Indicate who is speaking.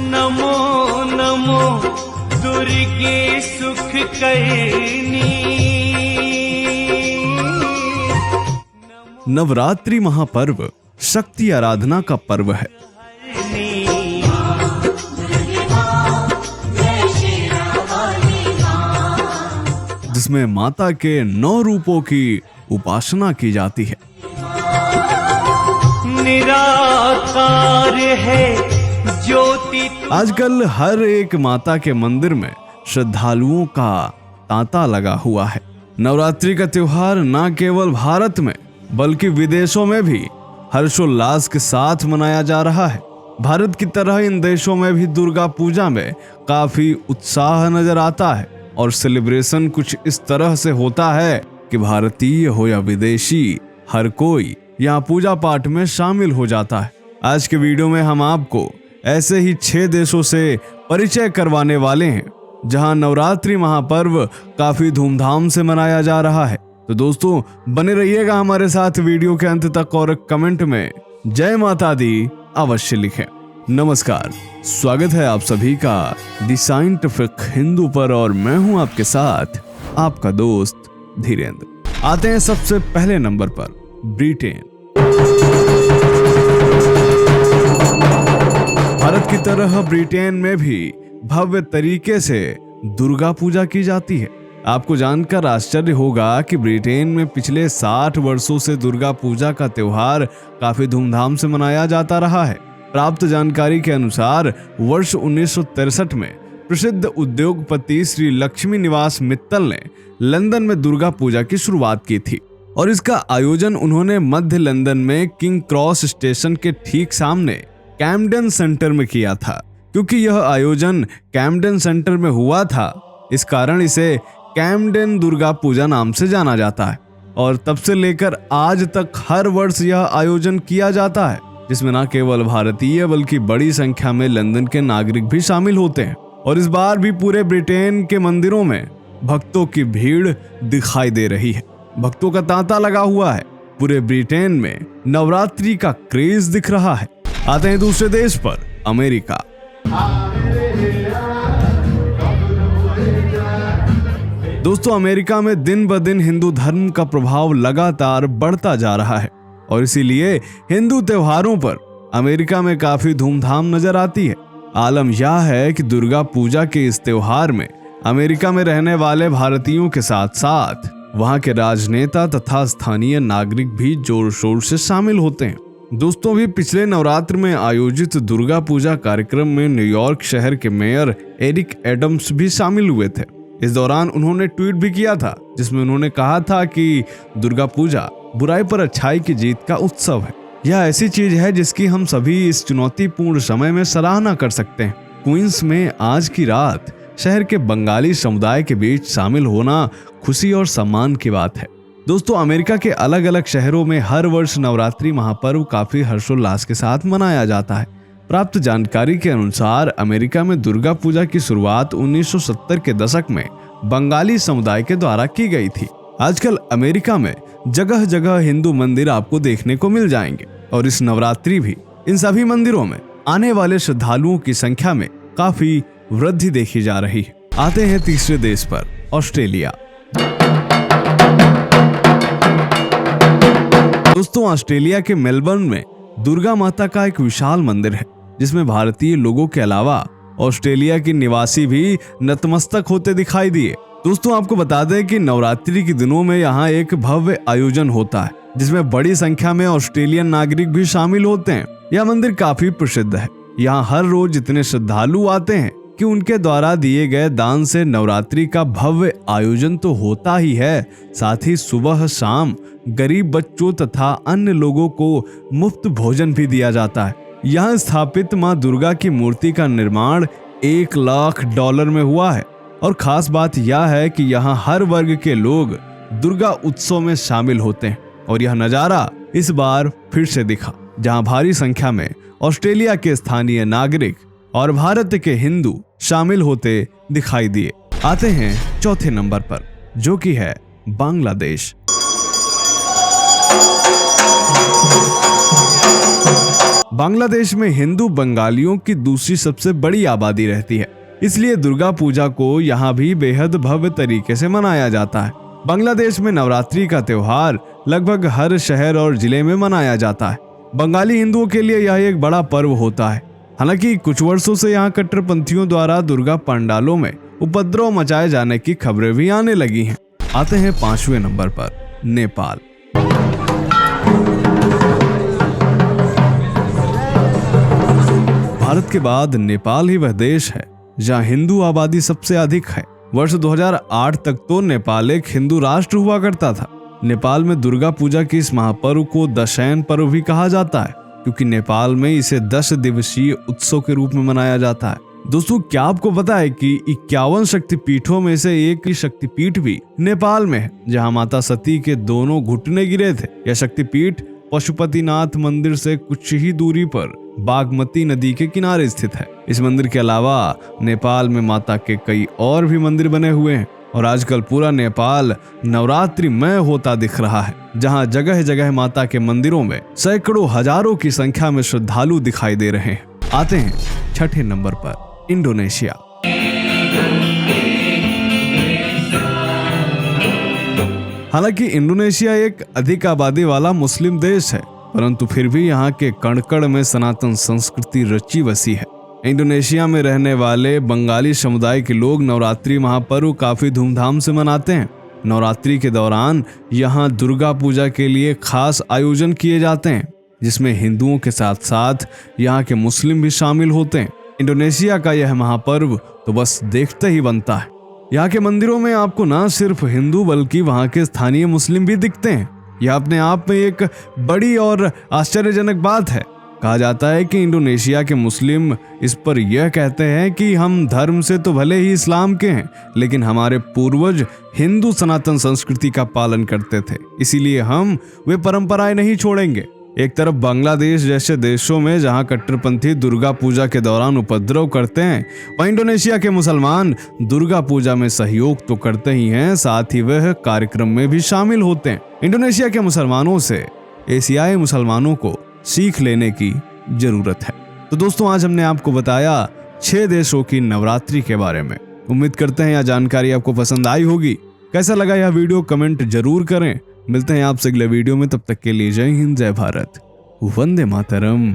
Speaker 1: नमो नमो दुर्गे सुख करनी।
Speaker 2: नवरात्रि महापर्व शक्ति आराधना का पर्व है, जिसमें माता के 9 रूपों की उपासना की जाती है।
Speaker 1: निराकार है ज्योति।
Speaker 2: आजकल हर एक माता के मंदिर में श्रद्धालुओं का तांता लगा हुआ है। नवरात्रि का त्योहार न केवल भारत में बल्कि विदेशों में भी हर्षोल्लास के साथ मनाया जा रहा है। भारत की तरह इन देशों में भी दुर्गा पूजा में काफी उत्साह नजर आता है और सेलिब्रेशन कुछ इस तरह से होता है कि भारतीय हो या विदेशी, हर कोई यहाँ पूजा पाठ में शामिल हो जाता है। आज के वीडियो में हम आपको ऐसे ही 6 देशों से परिचय करवाने वाले हैं जहां नवरात्रि महापर्व काफी धूमधाम से मनाया जा रहा है। तो दोस्तों बने रहिएगा हमारे साथ वीडियो के अंत तक और कमेंट में जय माता दी अवश्य लिखें। नमस्कार, स्वागत है आप सभी का द साइंटिफिक हिंदू पर और मैं हूं आपके साथ आपका दोस्त धीरेन्द्र। आते हैं सबसे पहले नंबर पर ब्रिटेन। भारत की तरह ब्रिटेन में भी भव्य तरीके से दुर्गा पूजा की जाती है। आपको जानकर आश्चर्य होगा कि ब्रिटेन में पिछले 60 वर्षों से दुर्गा पूजा का त्योहार काफी धूमधाम से मनाया जाता रहा है। प्राप्त जानकारी के अनुसार वर्ष 1963 में प्रसिद्ध उद्योगपति श्री लक्ष्मी निवास मित्तल ने लंदन में दुर्गा पूजा की शुरुआत की थी और इसका आयोजन उन्होंने मध्य लंदन में किंग क्रॉस स्टेशन के ठीक सामने कैम्पडेन सेंटर में किया था। क्योंकि यह आयोजन कैम्पडेन सेंटर में हुआ था, इस कारण इसे कैम्पडेन दुर्गा पूजा नाम से जाना जाता है और तब से लेकर आज तक हर वर्ष यह आयोजन किया जाता है, जिसमें न केवल भारतीय बल्कि बड़ी संख्या में लंदन के नागरिक भी शामिल होते हैं। और इस बार भी पूरे ब्रिटेन के मंदिरों में भक्तों की भीड़ दिखाई दे रही है। भक्तों का तांता लगा हुआ है। पूरे ब्रिटेन में नवरात्रि का क्रेज दिख रहा है। आते हैं दूसरे देश पर, अमेरिका। दोस्तों अमेरिका में दिन ब दिन हिंदू धर्म का प्रभाव लगातार बढ़ता जा रहा है और इसीलिए हिंदू त्योहारों पर अमेरिका में काफी धूमधाम नजर आती है। आलम यह है कि दुर्गा पूजा के इस त्योहार में अमेरिका में रहने वाले भारतीयों के साथ साथ वहां के राजनेता तथा स्थानीय नागरिक भी जोर शोर से शामिल होते हैं। दोस्तों भी पिछले नवरात्र में आयोजित दुर्गा पूजा कार्यक्रम में न्यूयॉर्क शहर के मेयर एरिक एडम्स भी शामिल हुए थे। इस दौरान उन्होंने ट्वीट भी किया था जिसमें उन्होंने कहा था कि दुर्गा पूजा बुराई पर अच्छाई की जीत का उत्सव है। यह ऐसी चीज है जिसकी हम सभी इस चुनौतीपूर्ण समय में सराहना कर सकते हैं। क्वींस में आज की रात शहर के बंगाली समुदाय के बीच शामिल होना खुशी और सम्मान की बात है। दोस्तों अमेरिका के अलग अलग शहरों में हर वर्ष नवरात्रि महापर्व काफी हर्षोल्लास के साथ मनाया जाता है। प्राप्त जानकारी के अनुसार अमेरिका में दुर्गा पूजा की शुरुआत 1970 के दशक में बंगाली समुदाय के द्वारा की गई थी। आजकल अमेरिका में जगह जगह हिंदू मंदिर आपको देखने को मिल जाएंगे और इस नवरात्रि भी इन सभी मंदिरों में आने वाले श्रद्धालुओं की संख्या में काफी वृद्धि देखी जा रही है। आते हैं तीसरे देश पर, ऑस्ट्रेलिया। दोस्तों ऑस्ट्रेलिया के मेलबर्न में दुर्गा माता का एक विशाल मंदिर है जिसमें भारतीय लोगों के अलावा ऑस्ट्रेलिया के निवासी भी नतमस्तक होते दिखाई दिए। दोस्तों आपको बता दें कि नवरात्रि के दिनों में यहाँ एक भव्य आयोजन होता है जिसमें बड़ी संख्या में ऑस्ट्रेलियन नागरिक भी शामिल होते हैं। यह मंदिर काफी प्रसिद्ध है। यहाँ हर रोज इतने श्रद्धालु आते हैं कि उनके द्वारा दिए गए दान से नवरात्रि का भव्य आयोजन तो होता ही है, साथ ही सुबह शाम गरीब बच्चों तथा अन्य लोगों को मुफ्त भोजन भी दिया जाता है। यहाँ स्थापित मां दुर्गा की मूर्ति का निर्माण $1 लाख में हुआ है और खास बात यह है कि यहाँ हर वर्ग के लोग दुर्गा उत्सव में शामिल होते हैं और यह नजारा इस बार फिर से दिखा, जहाँ भारी संख्या में ऑस्ट्रेलिया के स्थानीय नागरिक और भारत के हिंदू शामिल होते दिखाई दिए। आते हैं चौथे नंबर पर, जो कि है बांग्लादेश। बांग्लादेश में हिंदू बंगालियों की दूसरी सबसे बड़ी आबादी रहती है, इसलिए दुर्गा पूजा को यहाँ भी बेहद भव्य तरीके से मनाया जाता है। बांग्लादेश में नवरात्रि का त्योहार लगभग हर शहर और जिले में मनाया जाता है। बंगाली हिंदुओं के लिए यह एक बड़ा पर्व होता है। हालांकि कुछ वर्षों से यहाँ कट्टरपंथियों द्वारा दुर्गा पंडालों में उपद्रव मचाए जाने की खबरें भी आने लगी हैं। आते हैं 5वें नंबर पर, नेपाल। भारत के बाद नेपाल ही वह देश है जहां हिंदू आबादी सबसे अधिक है। वर्ष 2008 तक तो नेपाल एक हिंदू राष्ट्र हुआ करता था। नेपाल में दुर्गा पूजा के इस महापर्व को दशैन पर्व भी कहा जाता है, क्योंकि नेपाल में इसे 10 दिवसीय उत्सव के रूप में मनाया जाता है। दोस्तों, क्या आपको पता है कि 51 शक्तिपीठों में से एक शक्तिपीठ भी नेपाल में है, जहां माता सती के दोनों घुटने गिरे थे। यह शक्तिपीठ पशुपतिनाथ मंदिर से कुछ ही दूरी पर बागमती नदी के किनारे स्थित है। इस मंदिर के अलावा नेपाल में माता के कई और भी मंदिर बने हुए हैं और आजकल पूरा नेपाल नवरात्रिमय होता दिख रहा है, जहां जगह जगह माता के मंदिरों में सैकड़ों हजारों की संख्या में श्रद्धालु दिखाई दे रहे हैं। आते हैं 6ठे नंबर पर, इंडोनेशिया। हालांकि इंडोनेशिया एक अधिक आबादी वाला मुस्लिम देश है, परंतु फिर भी यहाँ के कण-कण में सनातन संस्कृति रची बसी है। इंडोनेशिया में रहने वाले बंगाली समुदाय के लोग नवरात्रि महापर्व काफी धूमधाम से मनाते हैं। नवरात्रि के दौरान यहाँ दुर्गा पूजा के लिए खास आयोजन किए जाते हैं, जिसमें हिंदुओं के साथ साथ यहाँ के मुस्लिम भी शामिल होते हैं। इंडोनेशिया का यह महापर्व तो बस देखते ही बनता है। यहाँ के मंदिरों में आपको न सिर्फ हिंदू बल्कि वहाँ के स्थानीय मुस्लिम भी दिखते हैं। यह अपने आप में एक बड़ी और आश्चर्यजनक बात है। कहा जाता है कि इंडोनेशिया के मुस्लिम इस पर यह कहते हैं कि हम धर्म से तो भले ही इस्लाम के हैं, लेकिन हमारे पूर्वज हिंदू सनातन संस्कृति का पालन करते थे, इसीलिए हम वे परंपराएं नहीं छोड़ेंगे। एक तरफ बांग्लादेश जैसे देशों में जहां कट्टरपंथी दुर्गा पूजा के दौरान उपद्रव करते हैं, वहीं इंडोनेशिया के मुसलमान दुर्गा पूजा में सहयोग तो करते ही हैं, साथ ही वह कार्यक्रम में भी शामिल होते हैं। इंडोनेशिया के मुसलमानों से एशियाई मुसलमानों को सीख लेने की जरूरत है। तो दोस्तों, आज हमने आपको बताया 6 देशों की नवरात्रि के बारे में। उम्मीद करते हैं यह जानकारी आपको पसंद आई होगी। कैसा लगा यह वीडियो कमेंट जरूर करें। मिलते हैं आपसे अगले वीडियो में, तब तक के लिए जय हिंद, जय भारत, वंदे मातरम।